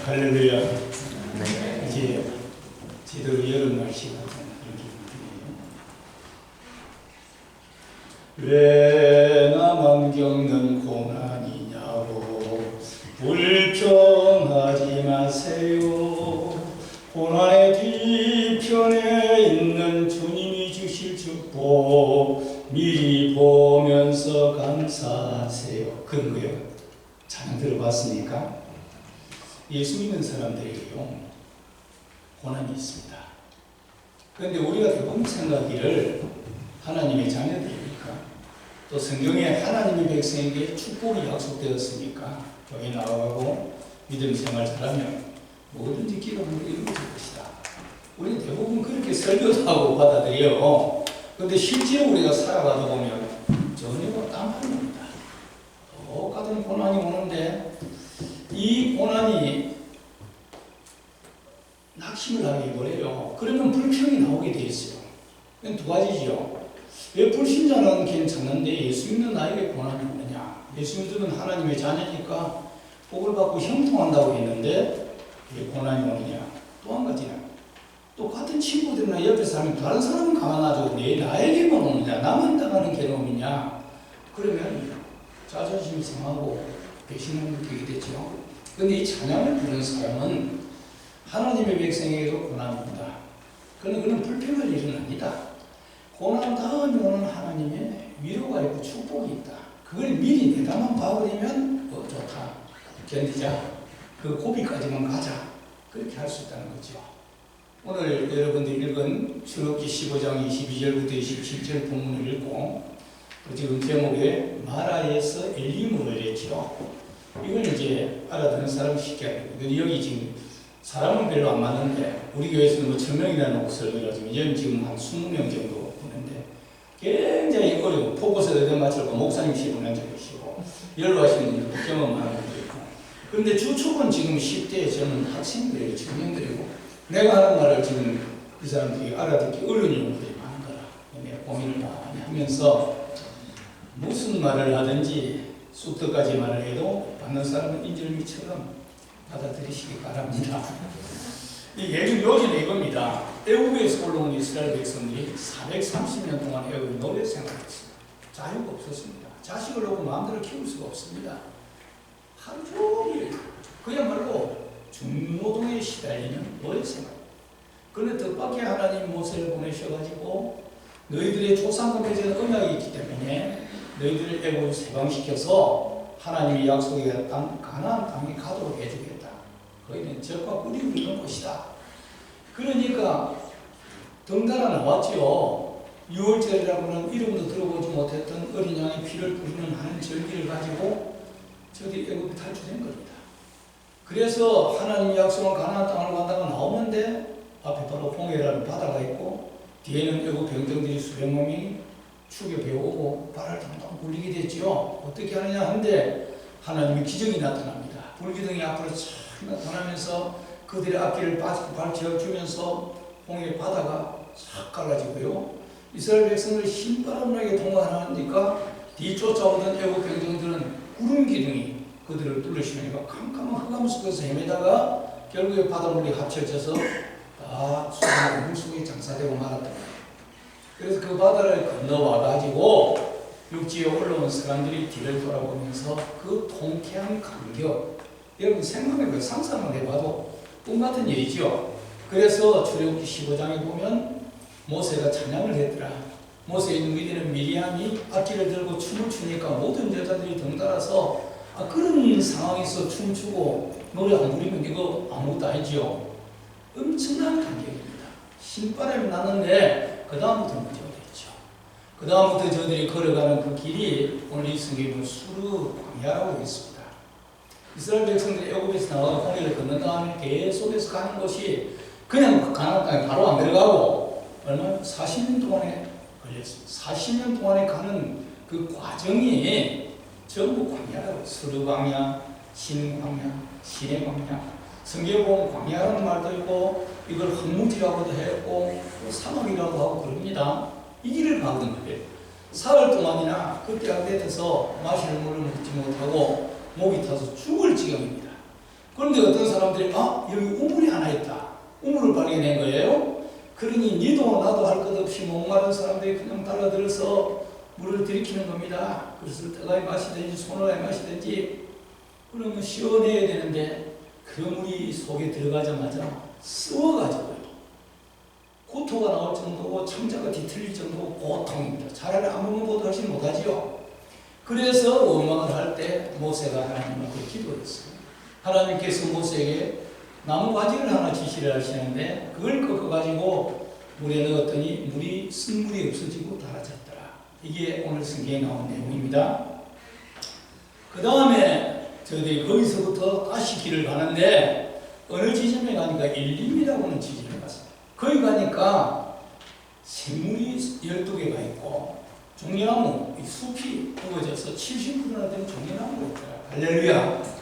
할렐루야. 네. 이제 제대로 여름 날씨가 왜 나만 겪는 고난이냐고 불평하지 마세요. 고난의 뒤편에 있는 주님이 주실 축복 미리 보면서 감사하세요. 그런 거요. 잘 들어봤습니까? 예수 믿는 사람들에게요 고난이 있습니다. 그런데 우리가 대부분 생각하기를 하나님의 자녀들이니까, 또 성경에 하나님의 백성에게 축복이 약속되었으니까 교회 나가고 믿음 생활 잘하면 뭐든지 기도하는 게 이루어질 것이다. 우리는 대부분 그렇게 설교도 하고 받아들여요. 그런데 실제로 우리가 살아가다 보면 전혀 딴판입니다. 똑같은 고난이 오는데 이 고난이 낙심을 하게 해버려요. 그러면 불평이 나오게 돼 있어요. 두 가지죠. 왜 불신자는 괜찮은데 예수 믿는 나에게 고난이 오느냐? 예수 믿으면 하나님의 자녀니까 복을 받고 형통한다고 했는데 왜 고난이 오느냐? 또 한 가지는 똑같은 친구들이나 옆에 살면 다른 사람은 가만하죠. 왜 나에게만 오느냐? 나만 당하는 괴로움이냐? 그러면 자존심이 상하고 배신을 느끼게 되죠. 그런데 이 찬양을 부르는 사람은 하나님의 백성에게도 고난이 온다. 그런데 그는 불평할 일은 아니다. 고난 다음에 오는 하나님의 위로가 있고 축복이 있다. 그걸 미리 내다만 봐버리면 좋다. 견디자. 그 고비까지만 가자. 그렇게 할 수 있다는 거죠. 오늘 여러분들이 읽은 출애굽기 15장 22절부터 27절 본문을 읽고 지금 제목에 마라에서 엘림으로 했죠. 이걸 이제 알아듣는 사람이 쉽게 알아요. 여기 지금 사람은 별로 안 많은데 우리 교회에서는 뭐 1000명이나 놓고 설교를 하지만 여기 지금 한 20명 정도 보는데 굉장히 어려워. 포커스에 대한 맞추고 목사님 시분한 적이 있고 연로하시는 분들도 경험 많은 분도 있고. 그런데 주축은 지금 10대 젊은 학생들이고 청년들이고 내가 하는 말을 지금 이 사람들이 알아듣기 어려운 용어들이 많은 거라. 내가 고민을 많이 하면서 무슨 말을 하든지 쑥떡까지 말을 해도 받는 사람은 인절미처럼 받아들이시기 바랍니다. 예전 요지는 이겁니다. 애국에서 올라온 이스라엘 백성들이 430년 동안 애국의 노예 생활했습니다. 자유가 없었습니다. 자식을 놓고 마음대로 키울 수가 없습니다. 하루 종일 그야말로 중노동에 시달리는 노예 생활. 그런데 뜻밖의 하나님 모세를 보내셔가지고 너희들의 조상과 맺은 언약이 있기 때문에 너희들을 애국을 해방시켜서 하나님이 약속의 땅 가나안 땅에 가도록 해주겠다. 거기는 적과 꿀이 흐르는 곳이다. 그러니까 덩달아 나왔죠. 6월절이라고는 이름도 들어보지 못했던 어린 양의 피를 뿌리는 하는 절기를 가지고 저들이 애국이 탈출된 겁니다. 그래서 하나님이 약속한 가나안 땅을 간다고 나오는데 앞에 바로 홍해라는 바다가 있고 뒤에는 애국 병정들이 수백 명이 축에 배우고 발을 당당 굴리게 됐죠. 어떻게 하느냐 한데 하나님의 기적이 나타납니다. 불기둥이 앞으로 쫙 나타나면서 그들의 앞길을 밝혀주면서 홍해 바다가 쫙 갈라지고요. 이스라엘 백성들이 신바람나게 통과하니까 뒤쫓아오던 애국 병정들은 구름 기둥이 그들을 뚫으시니까 캄캄한 흑암 속에서 헤매다가 결국에 바닷물이 합쳐져서 다 수많은 물속에 장사되고 말았다. 그래서 그 바다를 건너와가지고 육지에 올라온 사람들이 뒤를 돌아보면서 그 통쾌한 감격, 여러분 생각해봐요. 상상만 해봐도 꿈 같은 일이죠. 그래서 출애굽기 15장에 보면 모세가 찬양을 했더라. 모세의 눈길에는 미리암이 악기를 들고 춤을 추니까 모든 여자들이 덩달아서 그런 상황에서 춤추고 노래 안 부르면 이거 아무것도 아니죠. 엄청난 감격입니다. 신바람이 났는데 그 다음부터 문제가 되겠죠. 그 다음부터 저들이 걸어가는 그 길이 오늘 이 성경에 보면 수르 광야라고 있습니다. 이스라엘 백성들이 애굽에서 나와서 홍해를 건넌 다음에 계속해서 가는 것이 그냥 가나안 땅에 바로 안 들어가고 얼마나 40년 동안에 걸렸습니다. 40년 동안에 가는 그 과정이 전부 광야라고. 수르 광야, 신 광야, 신의 광야. 성경에 보면 광야라는 말도 있고 이걸 흙무지라고도 했고 사막이라고 하고 그럽니다. 이 길을 가거든. 사흘 동안이나 그때 안돼서 마실 물을 먹지 못하고 목이 타서 죽을 지경입니다. 그런데 어떤 사람들이 여기 우물이 하나 있다. 우물을 발견한 거예요. 그러니 니도 나도 할 것 없이 목마른 사람들이 그냥 달라들어서 물을 들이키는 겁니다. 그래서 뜨거이 마시든지 손으로 마시든지 그러면 시원해야 되는데 그 물이 속에 들어가자마자 썩어가지고요. 고토가 나올 정도고 창자가 뒤틀릴 정도고 고통입니다. 차라리 아무 것도 훨씬 못하지요. 그래서 원망을 할 때 모세가 하나님 앞에 기도했어요. 하나님께서 모세에게 나무 가지를 하나 지시를 하시는데 그걸 꺾어가지고 물에 넣었더니 쓴물이 없어지고 달아졌더라. 이게 오늘 성경에 나온 내용입니다. 그 다음에 저희들이 거기서부터 다시 길을 가는데 어느 지점에 가니까 일림이라고 하는 지점에 갔어요. 거기 가니까 생물이 12개가 있고 종려나무, 숲이 우거져서 70%나 되는 종려나무가 있더라. 할렐루야.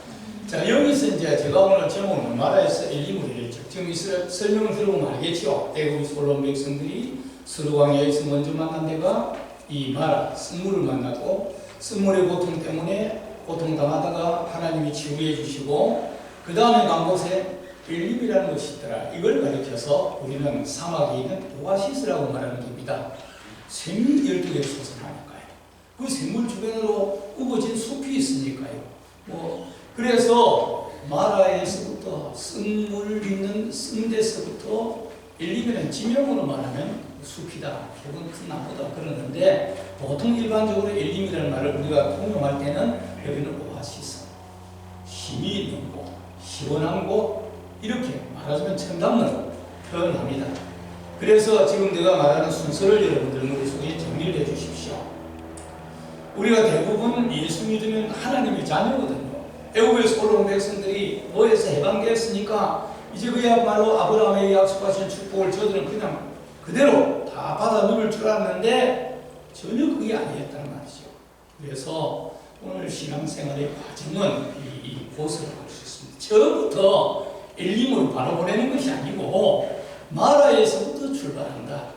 자, 여기서 이제 제가 오늘 제목은 마라에서 엘림을 이랬죠. 지금 이 설명을 들어보면 알겠죠. 애굽 솔로몬 백성들이 스루광야에서 먼저 만난 데가 이 마라, 쓴물을 만나고 쓴물의 고통 때문에 고통당하다가 하나님이 치유해 주시고 그 다음에 간 곳에 엘림이라는 것이 있더라. 이걸 가리켜서 우리는 사막에 있는 오아시스라고 말하는 겁니다. 샘물 12개 솟아나니까요. 그 샘물 주변으로 우거진 숲이 있으니까요. 그래서 마라에서부터 쓴물 있는 쓴 데서부터 엘림이라는 지명으로 말하면 숲이다, 혹은 큰 나무다 그러는데 보통 일반적으로 엘림이라는 말을 우리가 통용할 때는 여기는 오아시스, 힘이 있는 곳, 시원한 곳 이렇게 말하자면 첨단으로 표현합니다. 그래서 지금 내가 말하는 순서를 여러분들 머릿속에 정리를 해 주십시오. 우리가 대부분 예수 믿으면 하나님의 자녀거든요. 애굽의 솔로몬 백성들이 뭐에서 해방되었으니까 이제 그야말로 아브라함에게 약속하신 축복을 저들은 그냥 그대로 다 받아 누릴 줄 알았는데 전혀 그게 아니었다는 말이죠. 그래서 오늘 신앙생활의 과정은 이 곳으로 갈 수 있습니다. 처음부터 엘림으로 바로 보내는 것이 아니고 마라에서부터 출발한다.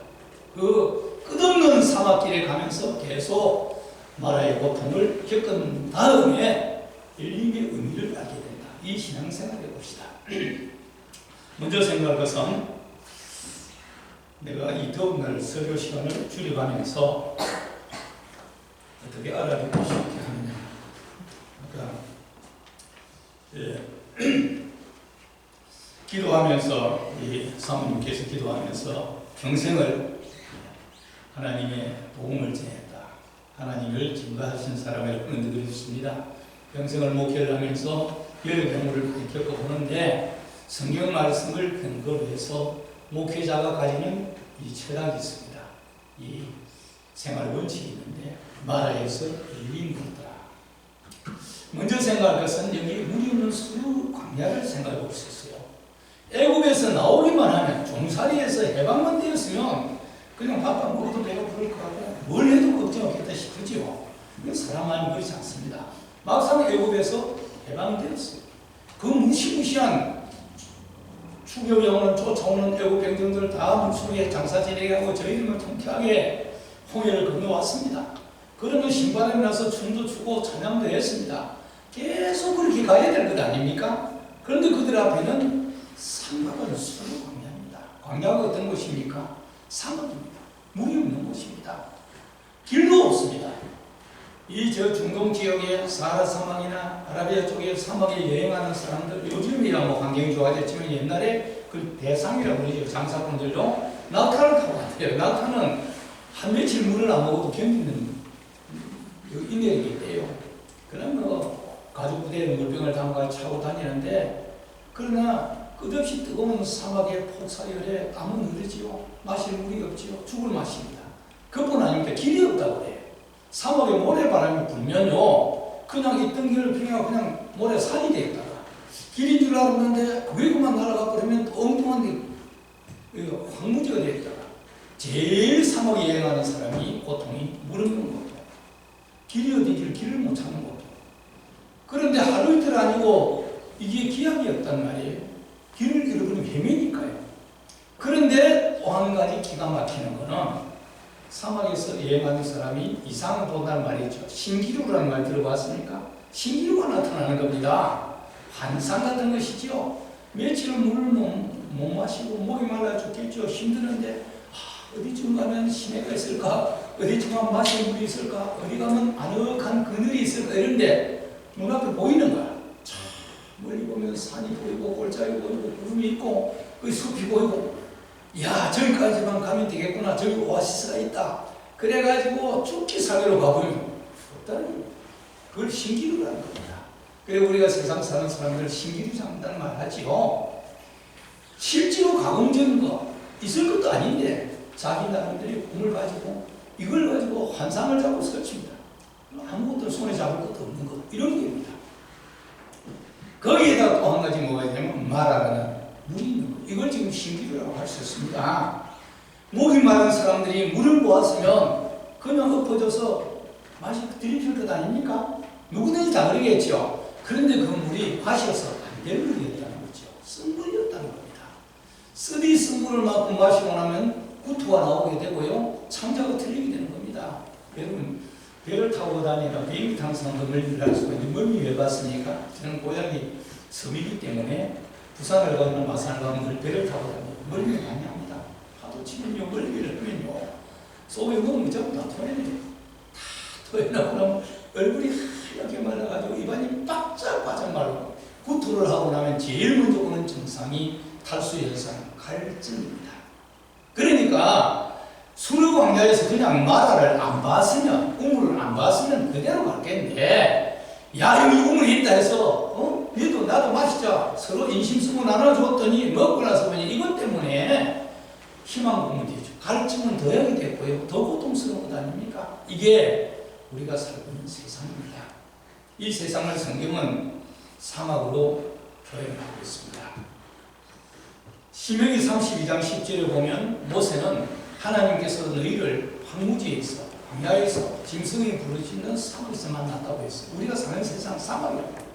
그 끝없는 사막길에 가면서 계속 마라의 고통을 겪은 다음에 엘림의 의미를 알게 된다. 이 신앙생활을 해봅시다. 먼저 생각할 것은 내가 이 더운 날 설교 시간을 줄여가면서 어떻게 알아듣고 싶게 하느냐. 그러니까 기도하면서 이 사모님께서 기도하면서 평생을 하나님의 도움을 제했다. 하나님을 증거하신 사람을 흔들어주십니다. 평생을 목회를 하면서 여러 경우를 겪어보는데 성경 말씀을 근거로 해서 목회자가 가지는 이 철학이 있습니다. 이 생활 원칙이 있는데 마라에서 엘림이더라. 먼저 생각할 것은 여기 물이 없는 수루 광야를 생각해 볼 수 있어요. 애굽에서 나오기만 하면 종살이에서 해방만 되었으면 그냥 밥밥 먹어도 배가 부를 것 같고 뭘 해도 걱정 없겠다 싶으지요. 사람만이 그렇지 않습니다. 막상 애굽에서 해방되었어요. 그 무시무시한 추격영을 쫓아오는 애굽 병정들 다 물속에 장사 지내게 하고 저희들은 통쾌하게 홍해를 건너왔습니다. 그러면 신바람이 나서 춤도 추고 찬양도 했습니다. 계속 그렇게 가야 될 것 아닙니까? 그런데 그들 앞에는 사막은 수로 광야입니다. 광야가 어떤 곳입니까? 사막입니다. 물이 없는 곳입니다. 길도 없습니다. 이 중동 지역의 사하라 사막이나 아라비아 쪽의 사막에 여행하는 사람들, 요즘이야 뭐 환경이 좋아졌지만 옛날에 그 대상이라고 그러죠. 장사꾼들도 낙타를 타고 왔대요. 낙타는 한 며칠 물을 안 먹어도 견디는 인내력이 있대요. 그러면 가죽 부대에 물병을 담가 차고 다니는데 그러나 끝없이 뜨거운 사막의 폭사열에 땀은 흐르지요. 마실 물이 없지요. 죽을 맛입니다. 그뿐 아닙니다. 길이 없다고 그래요. 사막에 모래바람이 불면요 그냥 있던 길을 그냥 모래산이 되었다가 길인 줄 알았는데 그게 그만 날아가 버리면 엉뚱한 황무지가 되었다가 제일 사막에 여행하는 사람이 고통이 물 없는 거죠. 길이 어딘지를 길을 못 찾는 거죠. 그런데 하루 이틀 아니고 이게 기약이 없단 말이에요. 길을 잃어버리면 헤매니까요. 그런데 또 한 가지 기가 막히는 거는 사막에서 여행하는 사람이 이상을 본다는 말이죠. 신기루라는 말 들어봤습니까? 신기루가 나타나는 겁니다. 환상 같은 것이지요. 며칠 물을 못 마시고 목이 말라 죽겠죠. 힘드는데 어디쯤 가면 시내가 있을까? 어디쯤 가면 마실 물이 있을까? 어디 가면 아늑한 그늘이 있을까? 이런데 눈앞에 보이는 거야. 참 멀리 보면 산이 보이고 골짜기 보이고 구름이 있고 그 숲이 보이고, 야 저기까지만 가면 되겠구나. 저기 오아시스가 있다. 그래가지고 죽기 살기로 가보면 없다는 거예요. 그걸 신기루라는 겁니다. 그래 우리가 세상 사는 사람들 신기루 잡는다는 말 하지요. 실제로 가공적인 거 있을 것도 아닌데 자기 나름대로 꿈을 가지고 이걸 가지고 환상을 잡고 설칩니다. 아무것도 손에 잡을 것도 없는 것, 이런 겁니다. 거기에다 또 한 가지 뭐가 있냐면 말하는 물이 있는 것, 이걸 지금 신기루라고 할 수 있습니다. 목이 마른 사람들이 물을 보았으면 그냥 엎어져서 마시 들이킬 것 아닙니까? 누구든지 다 그러겠죠. 그런데 그 물이 마셔서 안 될 물이었다는 거죠. 쓴 물이었다는 겁니다. 쓰디 쓴 물을 마시고 나면 구토가 나오게 되고요. 창자가 틀리게 되는 겁니다. 여러분 배를 타고 다니다가 비행기 타는 사람도 멀미를 할 수가 있는데 멀미 왜 봤습니까? 저는 고향이 섬이기 때문에 부산을 가거나 마산을 가면 배를 타고 다니고 멀미를 많이 합니다. 하도 치면요 멀미를 하면요 속에 넣으면 전부 다 토해내요. 다 토해나고 나면 얼굴이 하얗게 말라가지고 입안이 바짝바짝 말라. 구토를 하고 나면 제일 먼저 오는 증상이 탈수현상, 갈증입니다. 그러니까 수르 광야에서 그냥 마라를 안 봤으면, 우물을 안 봤으면 그대로 갔겠는데, 야 여기 우물이 있다 해서 너도 나도 마시자 서로 인심 쓰고 나눠줬더니 먹고 나서 보니 이것 때문에 희망 고문이 되죠. 갈증은 더 하게 됐고요. 더 고통스러운 것 아닙니까? 이게 우리가 살고 있는 세상입니다. 이 세상을 성경은 사막으로 표현하고 있습니다. 신명기 32장 10절에 보면 모세는 하나님께서 너희를 황무지에서 광야에서 짐승이 부르짖는 사막에서 만났다고 했어요. 우리가 사는 세상 사막이에요.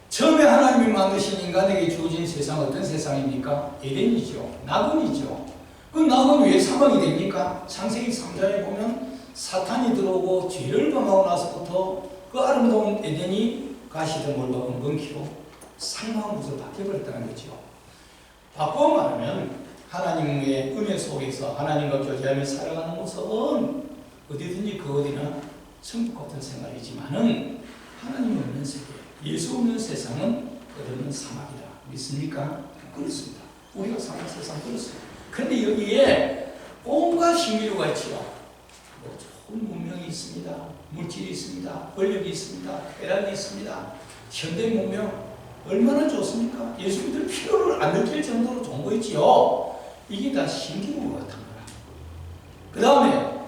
처음에 하나님이 만드신 인간에게 주어진 세상 어떤 세상입니까? 에덴이죠. 낙원이죠. 그 낙원 왜 사막이 됩니까? 창세기 3장에 보면 사탄이 들어오고 죄를 범하고 나서부터 그 아름다운 에덴이 가시덤불 먹은 건기로 상막한 곳으로 바뀌어버렸다는 거죠. 바꿔 말하면 하나님의 은혜 속에서 하나님과 교제하며 살아가는 모습은 어디든지 그 어디나 천국 같은 생활이지만은 하나님 없는 세계, 예수 없는 세상은 끝없는 사막이다. 믿습니까? 그렇습니다. 우리가 사는 세상 그렇습니다. 그런데 여기에 온갖 신기루가 있지요. 뭐 좋은 문명이 있습니다. 물질이 있습니다. 권력이 있습니다. 쾌락이 있습니다. 현대 문명 얼마나 좋습니까? 예수 믿을 필요를 안 느낄 정도로 좋은 거 있지요. 이게 다 신기루 같은 거라. 그 다음에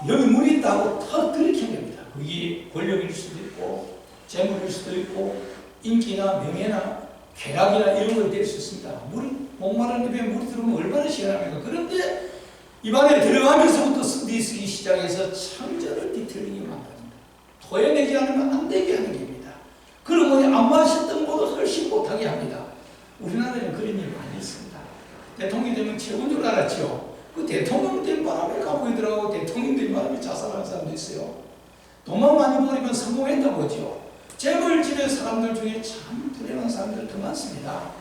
여기 물이 있다고 더 들이켜야 됩니다. 그게 권력일 수도 있고 재물일 수도 있고 인기나 명예나 쾌락이나 이런 걸 될 수 있습니다. 물이 목마른 입에 물이 들어오면 얼마나 시원합니까? 그런데 입안에 들어가면서부터 쓰기 시작해서 창자를 뒤틀리게 만듭니다. 토해내지 않으면 안 되게 하는 겁니다. 그러고 안 마셨던 것보다 훨씬 못하게 합니다. 우리나라에는 그런 일 많이 있습니다. 대통령이 되면 최고인 줄 알았죠. 그 대통령 된 바람에 가고 들어가고 대통령 된 바람에 자살하는 사람도 있어요. 돈만 많이 벌이면 성공했다고 하죠. 재벌집의 사람들 중에 참 불행한 사람들 더 많습니다.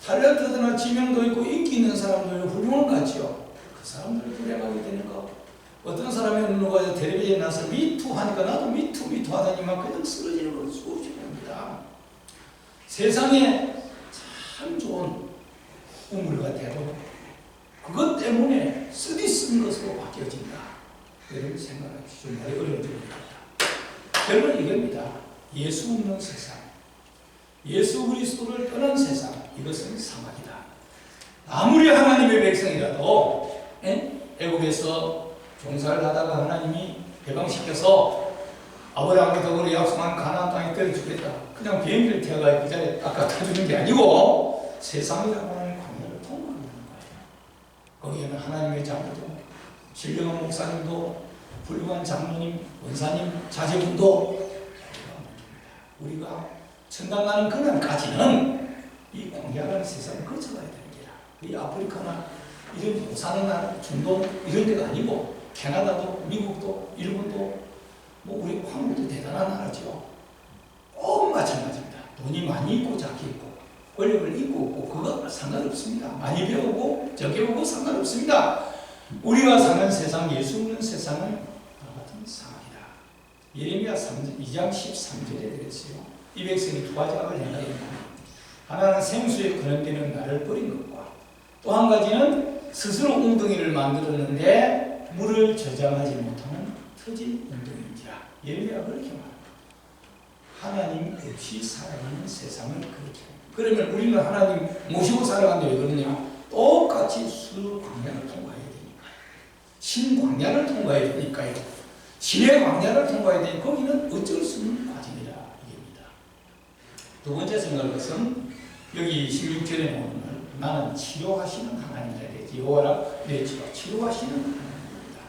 탤런트나 지명도 있고 인기 있는 사람들 훌륭한 것 같죠. 그 사람들 불행하게 되는 거. 어떤 사람이 누가 텔레비전에 나서 미투 하니까 나도 미투 하다니만 그냥 쓰러지는 걸 수없이 봅니다. 세상에 참 좋은 우물 같아도 그것 때문에 쓰디 쓴 것으로 바뀌어진다. 이런 생각하기 좀 어려운 일입니다. 결론은 이겁니다. 예수 없는 세상, 예수 그리스도를 떠난 세상, 이것은 사막이다. 아무리 하나님의 백성이라도 애굽에서 종살을 하다가 하나님이 해방시켜서 아브라함과 더불어 약속한 가나안 땅에 때려주겠다. 그냥 비행기를 태워가 그 자리에 딱 갖다 주는 게 아니고 세상이라고 하는 광야를 통과하는 거예요. 거기에는 하나님의 자녀도 신령한 목사님도 훌륭한 장로님, 원사님, 자제분도 우리가 천당 가는 그날까지는 이 광야라는 세상을 거쳐가야 되는 게라. 이 아프리카나 이런 못 사는 나라, 중동 이런 데가 아니고 캐나다도, 미국도, 일본도, 뭐 우리 한국도 대단한 나라죠. 꼭 마찬가지입니다. 돈이 많이 있고 작게 있고 권력을 있고 없고 그거 상관없습니다. 많이 배우고 적게 배우고 상관없습니다. 우리가 사는 세상, 예수 없는 세상은 같은 상황이다. 예레미야 2장 13절에 그랬어요. 이 백성이 두 가지 악을 행하였다. 하나는 생수에 근원되는 나를 버린 것과 또 한 가지는 스스로 웅덩이를 만들었는데 물을 저장하지 못하는 터진 웅덩이인지라. 예레미야가 그렇게 말합니다. 하나님 없이 살아가는 세상을 그렇게 합니다. 그러면 우리는 하나님 모시고 살아가는데 왜 그러냐? 똑같이 수광야를 통과해야 되니까요. 신광야를 통과해야 되니까요. 신의 광야를 통과해야 되니 거기는 어쩔 수 없는 과정이라 이깁니다. 두 번째 생각할 것은 여기 16절에 나오는 나는 치료하시는 하나님이라 되지. 여호와라 그랬지요. 치료하시는 하나님입니다.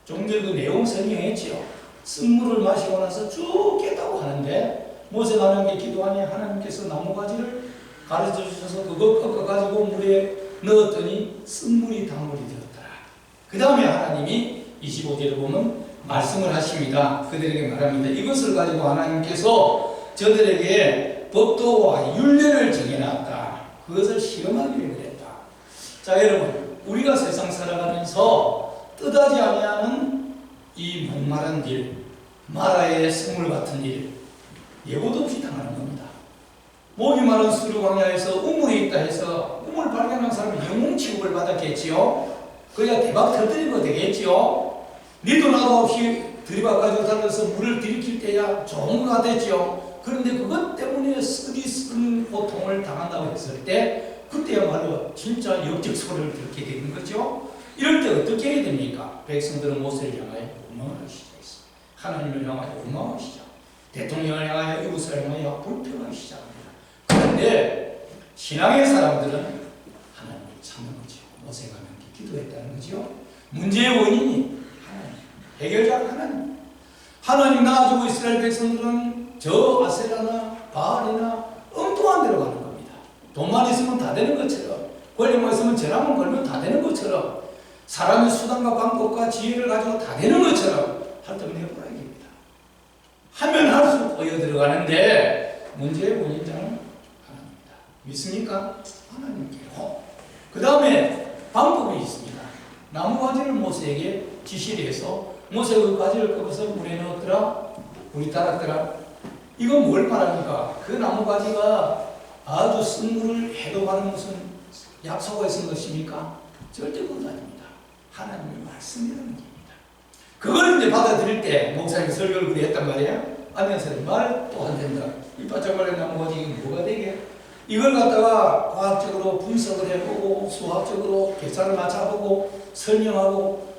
좀 전에 그 내용 설명했지요. 쓴물을 마시고 나서 쭉 깼다고 하는데 모세가 하나님께 기도하니 하나님께서 나무가지를 가르쳐 주셔서 그거 꺾어가지고 물에 넣었더니 쓴물이 단물이 되었더라. 그 다음에 하나님이 25절에 보면 말씀을 하십니다. 그들에게 말합니다. 이것을 가지고 하나님께서 저들에게 법도와 율례를 정해놨다. 그것을 실험하기 위해 그랬다. 자, 여러분, 우리가 세상 살아가면서 뜻하지 아니하는 이 목마른 일, 마라의 생물 같은 일, 예고도 없이 당하는 겁니다. 목이 마른 수류광야에서 우물이 있다 해서 우물 발견한 사람은 영웅 취급을 받았겠지요. 그래야 대박 터뜨리고 되겠지요. 니도 나도 없이 들이박아가지고 달려서 물을 들이킬 때야 좋은 것 같았지요. 그런데 그것 때문에 쓰디쓴 고통을 당한다고 했을 때 그때야말로 진짜 역적 소리를 듣게 되는 거죠. 이럴 때 어떻게 해야 됩니까? 백성들은 모세를 향하여 원망을 시작했습니다. 하나님을 향하여 원망을 시작. 대통령을 향하여 이웃을 향하여 불평하기 시작합니다. 그런데 신앙의 사람들은 하나님을 찾는 거죠. 모세가 함께 기도했다는 거죠. 문제의 원인이 하나님, 해결자가 하나님. 하나님 놔주고 이스라엘 백성들은 저 아세라나 바알이나 엉뚱한 데로 가는 겁니다. 돈만 있으면 다 되는 것처럼, 권력만 있으면 전함을 걸면 다 되는 것처럼, 사람의 수단과 방법과 지혜를 가지고 다 되는 것처럼 활동을 해보라 이깁니다. 하면 할수록 보여 들어가는데 문제의 원인자는 하나님입니다. 믿습니까? 하나님께로. 그 다음에 방법이 있습니다. 나무 가지를 모세에게 지시를 해서 모세가 그 가지를 꺾어서 물에 넣었더라. 물이 따랐더라. 이건 뭘 말합니까? 그 나무 가지가 아주 쓴 물을 해독하는 무슨 약소가 있는 것입니까? 절대 그건 아닙니다. 하나님의 말씀이라는 겁니다. 그걸 이제 받아들일 때 목사님이 설교를 그리 했단 말이에요. 하면서 말 또 안 된다. 이 바짝거리는 나무 가지 이게 뭐가 되게? 이걸 갖다가 과학적으로 분석을 해보고 수학적으로 계산을 맞춰보고 설명하고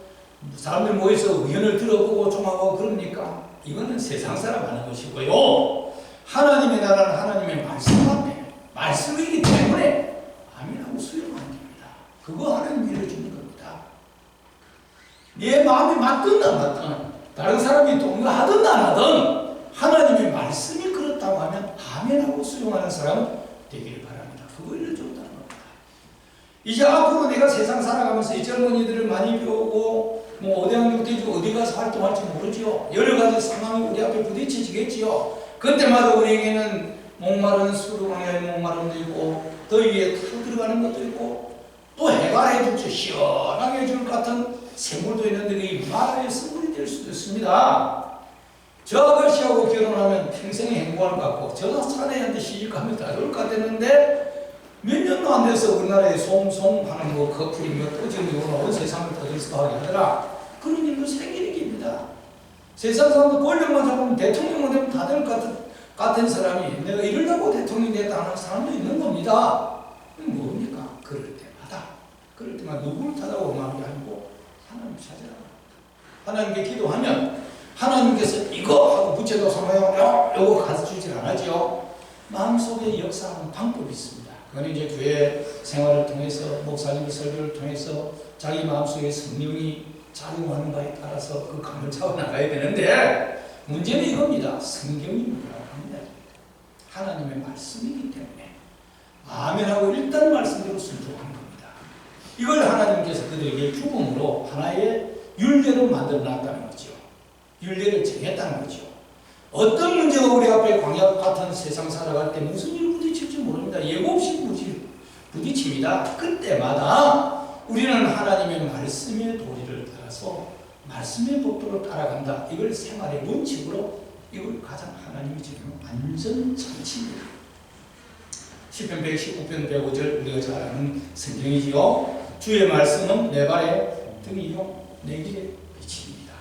사람들 모여서 의견을 들어보고 종합하고 그럽니까? 이거는 세상 사람 하는 것이고요. 하나님의 나라는 하나님의 말씀 앞에 말씀이기 때문에 아멘하고 수용하는 겁니다. 그거 하나님 밀어주는 겁니다. 내 마음에 맞든 안 맞든 다른 사람이 동의하든 안 하든 하나님의 말씀이 그렇다고 하면 아멘하고 수용하는 사람은 되기를 바랍니다. 그거 일러줬다는 겁니다. 이제 앞으로 내가 세상 살아가면서 이 젊은이들을 많이 배우고 뭐 어대학교 때지고 어디 가서 활동할지 모르지요. 여러 가지 상황이 우리 앞에 부딪히지겠지요. 그때마다 우리에게는 목마른 수루광야의 목마름도 있고 더위에 탁 들어가는 것도 있고 또 해가 해줄지 시원하게 해줄 것 같은 생물도 있는데 이 마라의 선물이 될 수도 있습니다. 저 아가씨하고 결혼하면 평생에 행복할 것 같고 저 사내한테 시집가면 다 좋을 것 같았는데 몇 년도 안 돼서 우리나라에 송송하는 뭐 커플이 또 지금 온 세상을 터질수하게 하더라. 그런 일도 생기는 겁니다. 세상 사람들 권력만 잡으면 대통령만 되면 다 될 것 같은 사람이 내가 이러려고 대통령이 됐다 하는 사람도 있는 겁니다. 뭡니까? 그럴 때마다 누구를 찾아오고 마는 게 아니고 하나님 찾아라. 하나님께 기도하면 하나님께서 이거 하고 부채도 삼아요. 요거 가르쳐주질 않았지요. 마음속에 역사하는 방법이 있습니다. 그건 이제 교회 생활을 통해서 목사님의 설교를 통해서 자기 마음속에 성령이 작용하는 바에 따라서 그 감을 잡아 나가야 되는데 문제는 이겁니다. 성경이 뭐라고 합니다. 하나님의 말씀이기 때문에 아멘하고 일단 말씀대로 순종하는 겁니다. 이걸 하나님께서 그들에게 죽음으로 하나의 율례로 만들어 놨다는 거죠. 율례를 정했다는 거죠. 어떤 문제가 우리 앞에 광야 같은 세상 살아갈 때 무슨 일을 부딪힐지 모릅니다. 예고 없이 부딪힙니다. 그때마다 우리는 하나님의 말씀의 도리를 따라서 말씀의 법도를 따라간다. 이걸 생활의 원칙으로, 이걸 가장 하나님이 지금 안전장치입니다. 시편 119편 105절 우리가 잘 아는 성경이지요. 주의 말씀은 내 발의 등이요 내 길의 빛입니다.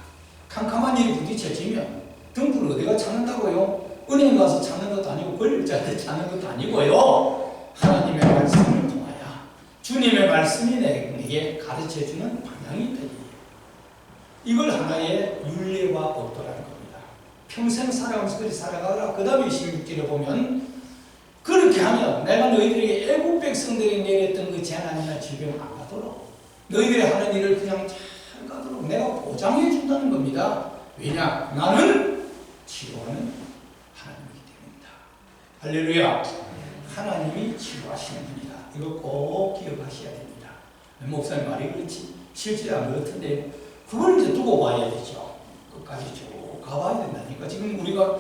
캄캄한 일이 부딪혀지면 등불을 어디가 찾는다고요? 은행 가서 찾는 것도 아니고 권력자한테 찾는 것도 아니고요. 하나님의 말씀을 통하여 주님의 말씀이 내게 가르쳐주는 방향이 되니 이걸 하나의 윤례와 법도라는 겁니다. 평생 살아가면서 그렇게 살아가라. 그 다음에 26절에 보면 그렇게 하면 내가 너희들에게 애국 백성들이 내렸던 그 재난이나 질병 안 가도록 너희들이 하는 일을 그냥 잘 가도록 내가 보장해 준다는 겁니다. 왜냐? 나는 치료하는 하나님이기 때문이다. 할렐루야. 하나님이 치료하시는 분이다. 이거 꼭 기억하셔야 됩니다. 목사님 말이 그렇지 실제로 안 그렇던데 그걸 이제 두고 봐야 되죠. 끝까지 쭉 가봐야 된다니까. 지금 우리가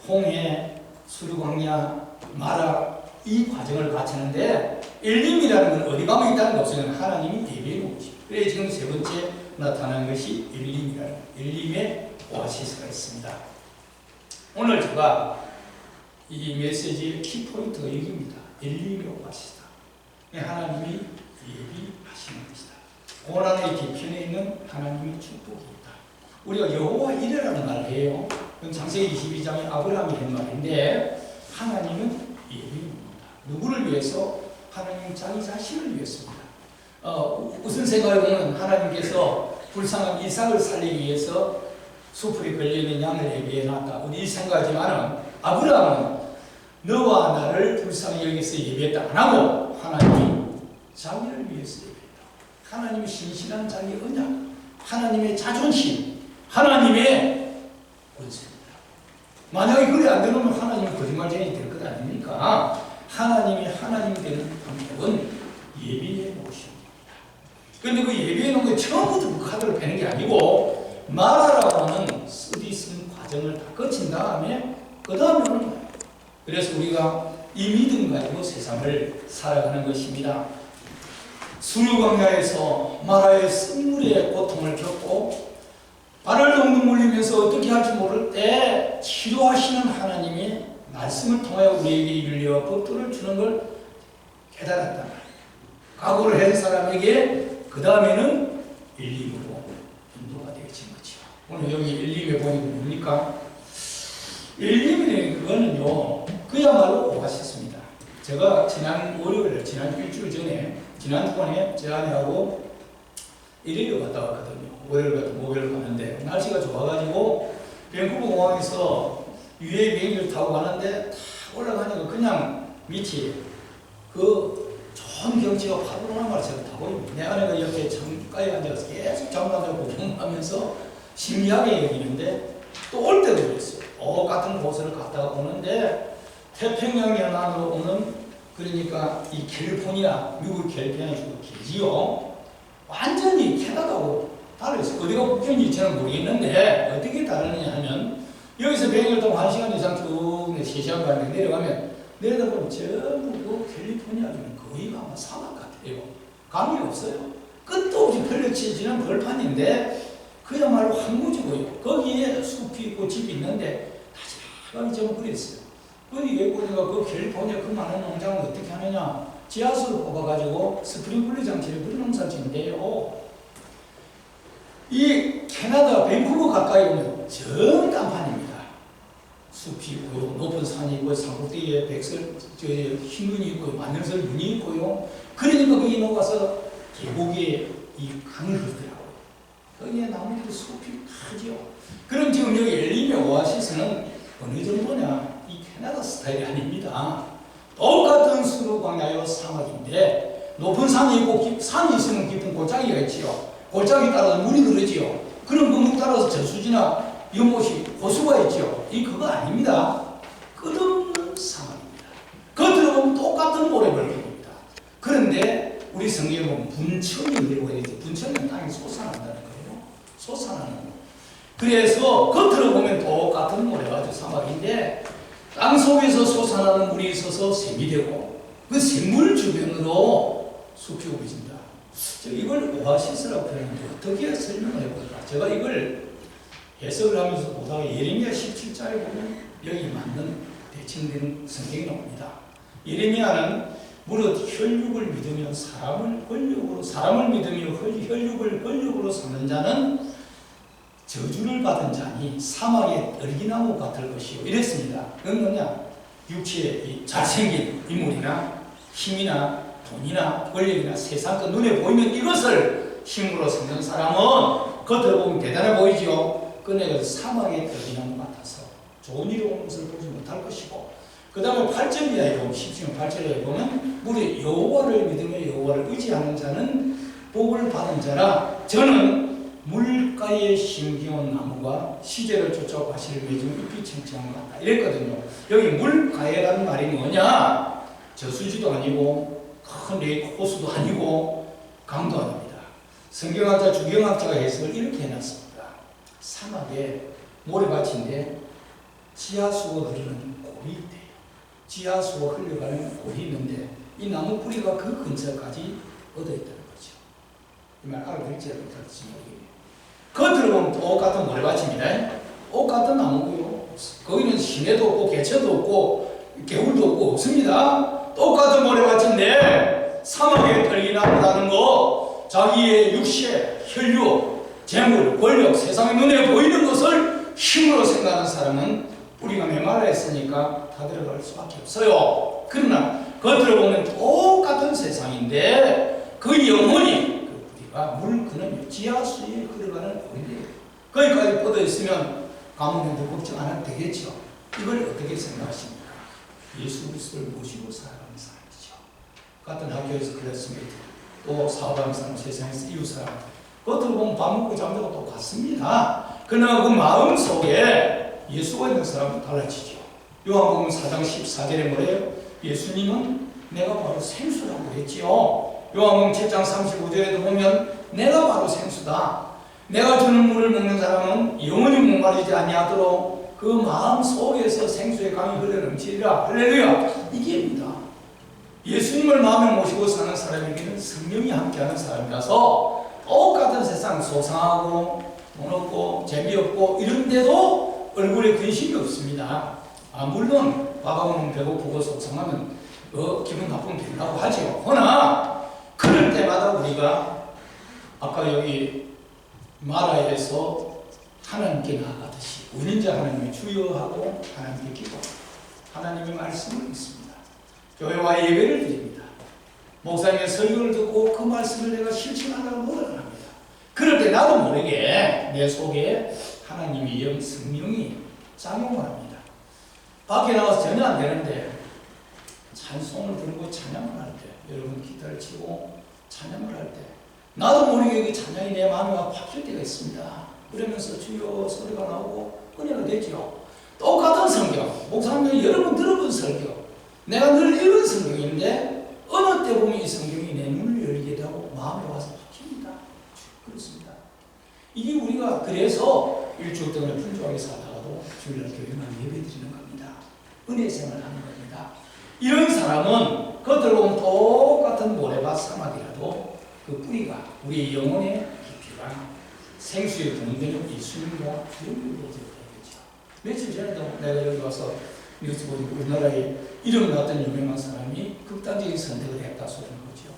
홍해, 수르광야, 마라 이 과정을 갖추는데 엘림이라는 건 어디 가면 있다는 게 없어요. 하나님이 예배해 놓은 것입니다. 그래서 지금 세 번째 나타난 것이 엘림이라는 엘림의 오아시스가 있습니다. 오늘 제가 이 메시지의 키포인트가 여기입니다. 엘림의 오아시스다. 하나님이 예비하시는 것이다. 고난의 뒤편에 있는 하나님의 축복이다. 우리가 여호와 이레라는 말을 해요. 창세기 22장에 아브라함이 한 말인데 하나님은 예비입니다. 누구를 위해서? 하나님 자기 자신을 위해서입니다. 무슨 생각해보면 하나님께서 불쌍한 이삭을 살리기 위해서 수풀에 걸려있는 양을 예비해놨다. 우리 이 생각하지만 아브라함은 너와 나를 불쌍히 여기서 예비했다 안 하고 하나님이 자기를 위해서 예비했다. 하나님의 신실한 자기 언약, 하나님의 자존심, 하나님의 권세입니다. 만약에 그래 안 되면 하나님은 거짓말쟁이 될 것 아닙니까? 하나님이 하나님 되는 방법은 예비해 놓으신 겁니다. 그런데 그 예비해 놓은 게 처음부터 그 카드를 빼는 게 아니고 말하라고 하는 쓰디쓴 과정을 다 거친 다음에 그 다음에 오는 거예요. 그래서 우리가 이 믿음 가지고 세상을 살아가는 것입니다. 수르광야에서 마라의 쓴물의 고통을 겪고 발을 동동 물리면서 어떻게 할지 모를 때 치료하시는 하나님의 말씀을 통하여 우리에게 윤리와 법도를 주는 걸 깨달았단 말이에요. 각오를 한 사람에게 그 다음에는 엘림으로 인도가 되어진 거죠. 오늘 여기 엘림에 보니까 뭡니까? 엘림이라는 그거는요, 그야말로 오아시스입니다. 제가 지난 월요일, 지난 일주일 전에, 지난번에 제 아내하고 LA로 갔다 왔거든요. 월요일 갔다 목요일 가는데 날씨가 좋아가지고 밴쿠버 공항에서 UA 비행기를 타고 가는데 탁 올라가니까 그냥 밑이 그 좋은 경치가 파도로는 말 제가 다 보입니다. 내 아내가 옆에 창가에 앉아서 계속 장난하고 구경하면서 신기하게 여기는데 또 올 때도 그랬어요. 같은 곳을 갔다가 오는데 태평양 연안으로 오는 그러니까 이 캘리포니아, 미국 캘리포니아 주로 길지요. 완전히 캐나다하고 다르죠. 어디가 국경인지 저는 모르겠는데 어떻게 다르느냐 하면 여기서 비행기를 타고 1시간 이상 쭉 3시간 가면 내려가면 내려다보면 전부 그 캘리포니아는 거의가 아마 사막 같아요. 감이 없어요. 끝도 없이 펼쳐지는 벌판인데 그야말로 황무지고요. 거기에 숲이 있고 집이 있는데 다시마하게 좀 그랬어요. 거기 왜 보니까 그 캘리포니아 그 많은 농장을 어떻게 하느냐? 지하수를 뽑아가지고 스프링클러 장치를 그런 농사를 짓는데요. 이 캐나다 밴쿠버 가까이 오면 전 깜판입니다. 숲이 있고요, 높은 산이 있고, 산꼭대기에 흰 눈이 있고, 만년설 눈이 있고요. 그러니까 거기 녹아서 계곡에 이 강이 흐르더라고요. 거기에 나무들이 숲이 크죠. 그럼 지금 여기 엘림의 오아시스는 어느 정도냐? 이 캐나다 스타일이 아닙니다. 똑같은 수르광야요 사막인데 높은 산이 있고 산이 있으면 깊은 골짜기가 있지요. 골짜기 따라서 물이 흐르지요. 그럼 그 물 따라서 저수지나 연못이 호수가 있지요. 이 그거 아닙니다. 끝없는 사막입니다. 겉으로 보면 똑같은 모래벌판입니다. 그런데 우리 성경에 보면 분천이 흘리고 있지. 분천은 땅이 솟아난다는 거예요. 솟아나는 거. 그래서 겉으로 보면 똑같은 모래가지고 사막인데 땅 속에서 솟아나는 물이 있어서 샘이 되고 그 샘물 주변으로 숲이 우거진다. 이걸 오아시스라고 표현하는데 어떻게 설명을 해볼까? 제가 이걸 해석을 하면서 보다가 예레미야 17장에 보면 여기 맞는 대칭된 성경이 나옵니다. 예레미야는 무릇 혈육을 믿으며 사람을 믿으며 혈육을 권력으로 삼는 자는 저주를 받은 자니 사막의 떨기나무 같을 것이요 이랬습니다. 그건 뭐냐? 육체의 잘생긴 인물이나 힘이나 돈이나 권력이나 세상 그 눈에 보이는 이것을 힘으로 삼는 사람은 겉으로 보면 대단해 보이죠. 그네 사막의 떨기나무 같아서 좋은 일이 오는 것을 보지 못할 것이고, 그 다음에 8절이야 보면 17장 8절에 보면 우리 여호와를 믿으며 여호와를 의지하는 자는 복을 받은 자라. 저는 물가에 심기온 나무가 시제를 쫓아 과실을 맺으면 잎이 청청한 것 같다 이랬거든요. 여기 물가에라는 말이 뭐냐? 저수지도 아니고 큰 레이크 호수도 아니고 강도 아닙니다. 성경학자 주경학자가 해석을 이렇게 해놨습니다. 사막에 모래밭인데 지하수가 흐르는 골이 있대요. 지하수가 흘러가는 골이 있는데 이 나무 뿌리가 그 근처까지 얻어있다는 거죠. 이 말 알아들을지 못할지 모르겠네요. 겉으로 보면 똑같은 모래밭입니다. 똑같은 나무고요. 거기는 시내도 없고 개체도 없고 개울도 없고 없습니다. 똑같은 모래밭인데 사막에 떨기나무라는 거, 자기의 육체, 혈육, 재물, 권력, 세상의 눈에 보이는 것을 힘으로 생각하는 사람은 뿌리가 메말라 했으니까 다 들어갈 수밖에 없어요. 그러나 겉으로 보면 똑같은 세상인데 그 영혼이 물 그는 지하수에 흐르가는 골인데요. 거기까지 뻗어 있으면 가뭄에도 걱정 안 해도 되겠죠. 이걸 어떻게 생각하십니까? 예수 그리스도를 모시고 살아가는 사람이죠. 같은 학교에서 클래스메이트, 또 사업하는 사람, 세상에서 이웃 사람, 겉으로 보면 밥 먹고 잠자고 똑같습니다. 그러나 그 마음 속에 예수가 있는 사람은 달라지죠. 요한복음 4장 14절에 뭐래요? 예수님은 내가 바로 생수라고 했지요. 요한복음 7장 35절에도 보면 내가 바로 생수다. 내가 주는 물을 먹는 사람은 영원히 목마르지 아니하도록 그 마음 속에서 생수의 강이 흘러넘치리라. 할렐루야. 이게입니다. 예수님을 마음에 모시고 사는 사람에게는 성령이 함께하는 사람이라서 똑같은 세상 소상하고 돈 없고 재미없고 이런데도 얼굴에 근심이 없습니다. 물론 밥 안 먹으면 배고프고 속상하면 기분 나쁘면 된다고 하죠. 그러나 그럴 때마다 우리가 아까 여기 마라에서 하나님께 나아가듯이 은인자 하나님의 주여하고 하나님께 기도, 하나님의 말씀을 믿습니다. 교회와 예배를 드립니다. 목사님의 설교를 듣고 그 말씀을 내가 실천하려고 노력을 합니다. 그럴 때 나도 모르게 내 속에 하나님의 영 성령이 작용을 합니다. 밖에 나가서 전혀 안 되는데 찬송을 들고 찬양을 할 때, 여러분 기타를 치고 찬양을 할 때 나도 모르게 그 찬양이 내 마음에 확실 때가 있습니다. 그러면서 주여 소리가 나오고 은혜가 되죠. 똑같은 성경, 목사님이 여러 번 들어본 성경, 내가 늘 읽은 성경인데 어느 때 보면 이 성경이 내 눈을 열게 되고 마음에 와서 박힙니다. 그렇습니다. 이게 우리가 그래서 일주일 동안 분주하게 살다가도 주일날 교회만 예배드리는 겁니다. 은혜 생활을 하는 겁니다. 이런 사람은 겉으로 보면 똑같은 모래밭 사막이라도 그 뿌리가 우리 영혼의 깊이가 생수의 동전인 예수님과 연결되어져 있겠죠. 며칠 전에도 내가 여기 와서 뉴스 보니까 우리나라에 이름 났던 유명한 사람이 극단적인 선택을 했다 소리는 거죠.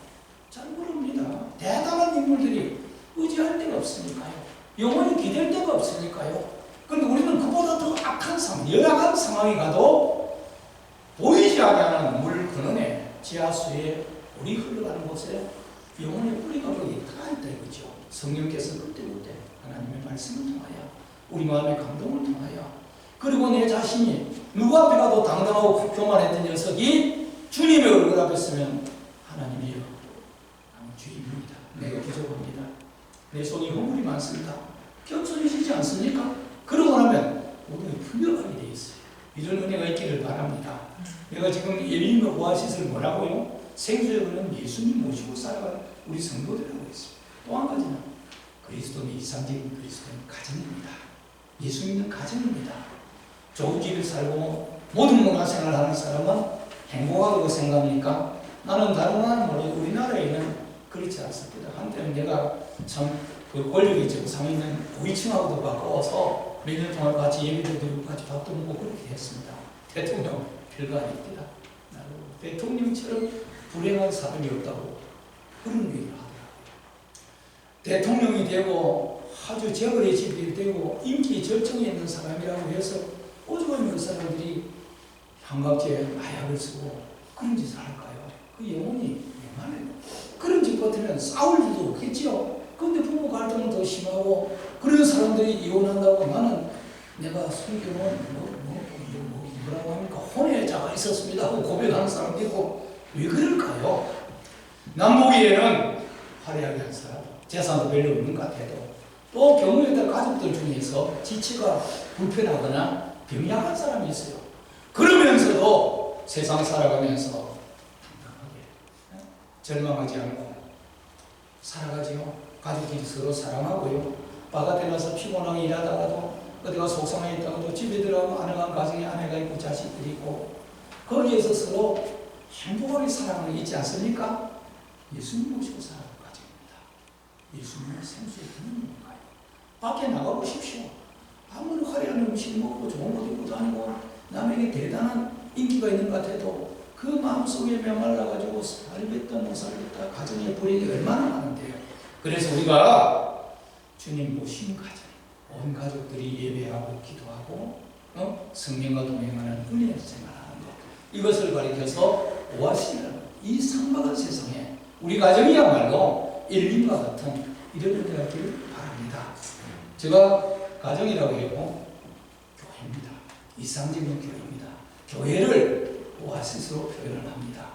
잘 모릅니다. 대단한 인물들이 의지할 데가 없으니까요. 영혼이 기댈 데가 없으니까요. 그런데 우리는 그보다 더 악한 상황, 열악한 상황이 가도 보이지 않는 물 근원에 지하수에 물이 흘러가는 곳에 영혼의 뿌리가 거기 다 있다 이거죠. 성령께서 그때그때 하나님의 말씀을 통하여 우리 마음의 감동을 통하여 그리고 내 자신이 누구 앞에 가도 당당하고 교만했던 녀석이 주님의 얼굴 앞에 서면 하나님이여 나는 주님입니다. 내가 부족합니다. 내 손이 허물이 많습니다. 겸손해지지 않습니까? 그러고 나면 우리는 풀려가게 돼 있어요. 이런 은혜가 있기를 바랍니다. 내가 지금 예림과 오아시스를 뭐라고요? 생수에 그는 예수님 모시고 살아가는 우리 성도들이라고 했습니다. 또 한 가지는 그리스도는 이상적인 그리스도는 가정입니다. 예수 믿는 가정입니다. 좋은 집에 살고 모든 문화생활을 하는 사람은 행복하다고 생각합니까? 나는 다른 나라는 모르고 우리나라에는 그렇지 않습니다. 한때는 내가 참 그 권력이 정상에 있는 고위층하고도 가까워서 몇 년 동안 같이 예배도 드리고 같이 밥도 먹고 그렇게 했습니다. 대통령 별거 아닙니다. 대통령처럼 불행한 사람이 없다고 그런 얘기를 하더라고요. 대통령이 되고 아주 재벌의 집이 되고 인기 절정에 있는 사람이라고 해서 오죽하면 그 사람들이 한갑지에 마약을 쓰고 그런 짓을 할까요? 그 영혼이 얼마나 그런 짓 같으면 싸울 일도 없겠죠. 그런데 부부 갈등은 더 심하고 그런 사람들이 이혼한다고 나는 내가 성경은 뭐라고 합니까? 혼외자가 있었습니다 하고 고백하는 사람도 있고 왜 그럴까요? 남보기에는 화려하게 한 사람, 재산도 별로 없는 것 같아도 또 경우에 따라 가족들 중에서 지치가 불편하거나 병약한 사람이 있어요. 그러면서도 세상 살아가면서 당당하게 절망하지 않고 살아가지요. 가족끼리 서로 사랑하고요. 바깥에 가서 피곤하게 일하다가도 어디가 속상해 있다가도 집에 들어가면 아내가 가정에 아내가 있고 자식들이 있고 거기에서 서로 행복하게 살아가는 게 있지 않습니까? 예수님 모시고 살아가는 가정입니다. 예수님은 생수의 근원인가요? 밖에 나가보십시오. 아무리 화려한 음식 먹고 좋은 옷 입고 다니고 남에게 대단한 인기가 있는 것 같아도 그 마음속에 메말라가지고 살겠다 못 살겠다 가정의 불행이 얼마나 많은데요. 그래서 우리가 주님 모신 가정, 온 가족들이 예배하고 기도하고 성령과 동행하는 은혜의 생활하는 것, 이것을 가리켜서 오아시라는 이 상박한 세상에 우리 가정이야말로 엘림과 같은 이런 은혜가 있기를 바랍니다. 제가 가정이라고 해도 교회입니다. 이상적인 교회입니다. 교회를 오아시스로 표현을 합니다.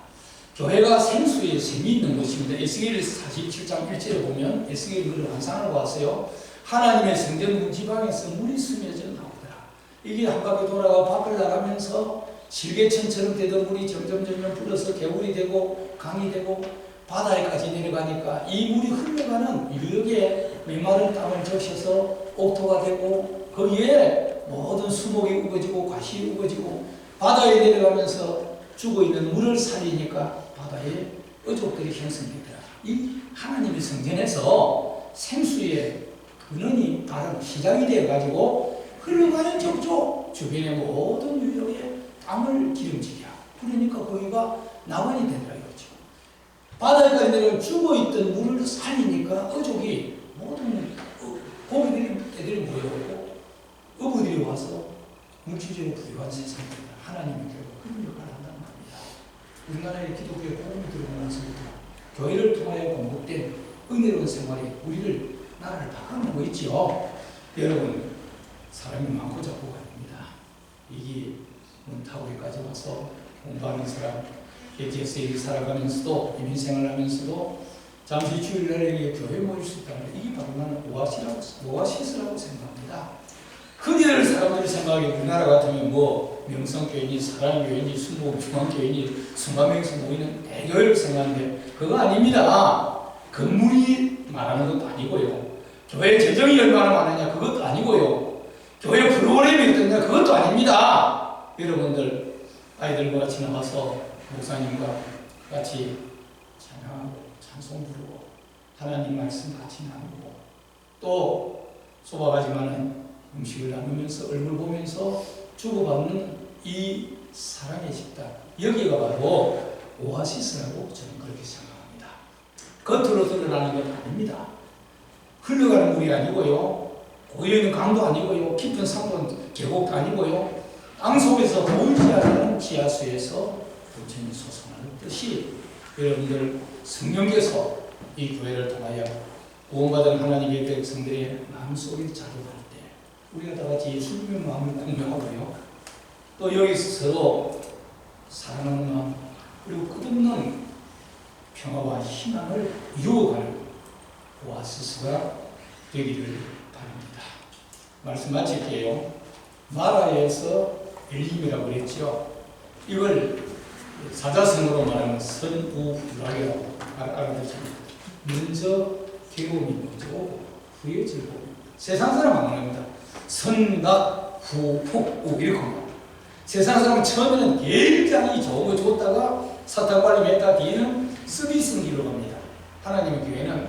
교회가 생수의 샘이 있는 곳입니다. 에스겔 47장 1절에 보면 에스겔이 그걸 환상하고 왔어요. 하나님의 성전 지방에서 물이 스며져 나오더라. 이게 한 바퀴 돌아가 밖을 나가면서 실개천처럼 되던 물이 점점 불어서 개울이 되고 강이 되고 바다에까지 내려가니까 이 물이 흘러가는 유역에 메마른 땅을 적셔서 옥토가 되고 거기에 모든 수목이 우거지고 과실이 우거지고 바다에 내려가면서 죽어있는 물을 살리니까 바다에 어족들이 형성되더라. 이 하나님의 성전에서 생수의 근원이 바로 시작이 되어가지고 흘러가는 적조 주변의 모든 유역에 땅을 기름지게 하고 그러니까 거기가 나원이 되더라 이거죠. 바다에까지 내려가 죽어있던 물을 살리니까 어족이 모든 고기들이 애들이 모여오고 어부들이 와서 물질적으로 부유한 세상입니다. 하나님의 교회가 그런 역할을 한다는 말입니다. 우리나라의 기독교의 복음이 들어오고 나서부터 교회를 통하여 공급된 은혜로운 생활이 우리를 나라를 바꿔놓고 있지요. 여러분 사람이 많고 적고가 아닙니다. 이게 문타우리까지 와서 공부하는 사람, 개지에서 일을 살아가면서도 이민생활하면서도 잠시 주일날에 교회 모일 수 있다는 이게 바로 나는 오아시스라고 생각합니다. 흔히들 사람들이 생각하기에 우리나라 같으면 뭐 명성교회니 사랑교회니 순복중앙교회니 순가명에서 모이는 대교회를 생각하는데 그거 아닙니다. 건물이 말하는 것도 아니고요. 교회 재정이 얼마나 많으냐 그것도 아니고요. 교회 프로그램이 어떠냐 그것도 아닙니다. 여러분들 아이들과 같이 나와서 목사님과 같이 찬양하고 찬송 부르고 하나님 말씀 같이 나누고 또 좁아가지만은 음식을 나누면서 얼굴 보면서 주고받는 이 사랑의 식탁 여기가 바로 오아시스라고 저는 그렇게 생각합니다. 겉으로 드러나는 것 아닙니다. 흘러가는 물이 아니고요. 고여있는 강도 아니고요. 깊은 산도 계곡도 아니고요. 땅 속에서 보이지 않는 지하수에서 부처님이 솟아나는 뜻이 여러분들 성령께서 이 교회를 통하여 구원받은 하나님의 백성들의 마음속에 자동할 때 우리가 다 같이 예수님의 마음을 공명하고요. 또 여기서 서로 사랑하는 마음 그리고 끝없는 평화와 희망을 이루어가는 오아시스가 되기를 바랍니다. 말씀 마칠게요. 마라에서 엘림이라고 그랬죠. 이걸 사자성어로 말하면 선우불락이라고 알아듣습니다. 먼저 괴로움이 먼저 오고 후에 즐거움. 세상 사람 안 합니다. 선악 후폭우 이렇게 합니다. 세상 사람은 처음에는 굉장히 좋다가 사탄관리 메타 뒤에는 쓰디쓴 길로 갑니다. 하나님의 교회는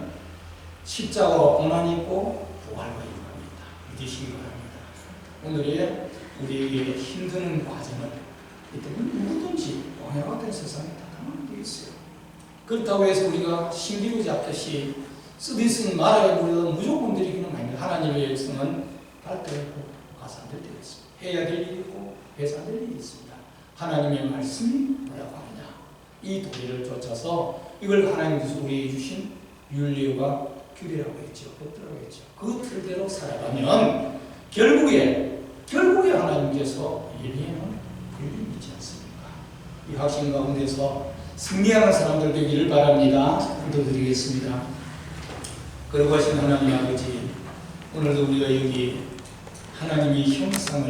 십자가와 고난이 있고 부활과 있는 겁니다. 믿으시기 바랍니다. 오늘의 우리에게 힘든 과정을 누구든지 광야 같은 세상에 다 당하게 되어 있어요. 그렇다고 해서 우리가 신기루 잡듯이 쓰디쓴 말하게 부르던 무조건 드리기는 아닙니다. 하나님의 열성은 갈 때가 있고 가서 안 될 때가 있습니다. 해야 될 일이 있고 해서 안 될 일이 있습니다. 하나님의 말씀이 뭐라고 하느냐, 이 도리를 쫓아서 이걸 하나님께서 우리에게 주신 윤리와 규례라고 했죠. 법도라고 했죠. 그 틀대로 살아가면 결국에 하나님께서 예비에는 불림이 있지 않습니까? 이 확신 가운데서 승리하는 사람들 되기를 바랍니다. 기도드리겠습니다. 그러고 하신 하나님 아버지, 오늘도 우리가 여기 하나님의 형상을